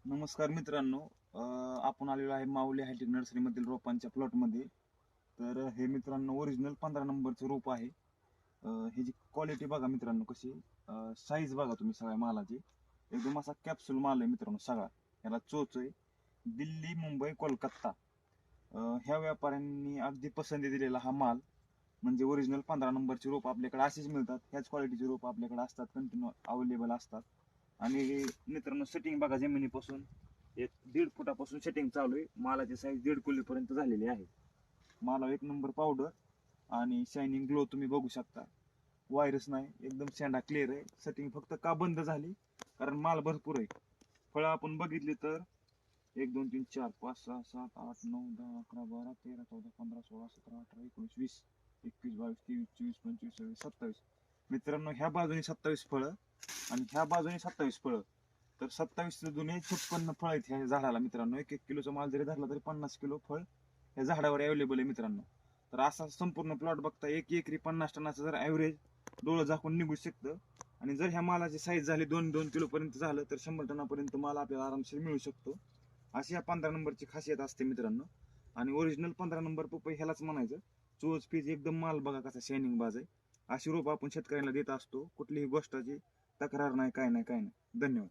नमस्कार मित्रांनो. आपण आलेलो आहे माऊली हायटेक नर्सरीमधील रोपांच्या प्लॉटमध्ये. तर हे मित्रांनो ओरिजिनल 15 नंबरचं रोप आहे. ह्याची क्वालिटी बघा मित्रांनो कशी, साईज बघा तुम्ही सगळ्या मालाची. एकदम असा कॅप्सूल माल आहे मित्रांनो सगळा. याला चोच आहे. दिल्ली, मुंबई, कोलकाता ह्या व्यापाऱ्यांनी अगदी पसंती दिलेला हा माल. म्हणजे ओरिजिनल 15 नंबरचे रोप आपल्याकडे असेच मिळतात. ह्याच क्वालिटीचे रोप आपल्याकडे असतात, कंटिन्यू अवेलेबल असतात. आणि मित्रांनो सेटिंग बघा, जमिनीपासून एक 1.5 फुटापासून सेटिंग चालू आहे. मालाची साईज 1.5 खोलीपर्यंत झालेली आहे. माला एक नंबर पावडर आणि शायनिंग ग्लो तुम्ही बघू शकता. व्हायरस नाही, एकदम शेंडा क्लिअर आहे. सेटिंग फक्त का बंद झाली, कारण माल भरपूर आहे. फळं आपण बघितली तर 1 2 3 4 5 6 7 8 9 10 11 12 13 14 15 16 17 18 19 20 21 22 23 24 25 26 27. मित्रांनो ह्या बाजूने 27 फळं आणि ह्या बाजूने 27 फळं. तर 27 दुने 56 फळ आहेत ह्या झाडाला मित्रांनो. 1 1 किलोचा माल जरी धरला तरी 50 किलो फळ ह्या झाडावर अवेलेबल आहे मित्रांनो. तर असा संपूर्ण प्लॉट बघता 1 एकरी 50 टनाचं जर ॲव्हरेज डोळं झाकून निघू शकतं. आणि जर ह्या मालाची साईज झाली 2-2 किलो पर्यंत झालं तर 100 टनापर्यंत माल आपल्याला आरामशीर मिळू शकतो. अशी ह्या 15 नंबरची खासियत असते मित्रांनो. आणि ओरिजिनल 15 नंबर पपई ह्यालाच म्हणायचं. चोच पीज एकदम माल बघा कसा शायनिंग बाज आहे. अशी रोप आपण शेतकऱ्यांना देत असतो. कुठलीही गोष्टाची तक्रार नाही, काय नाही, काय नाही. धन्यवाद.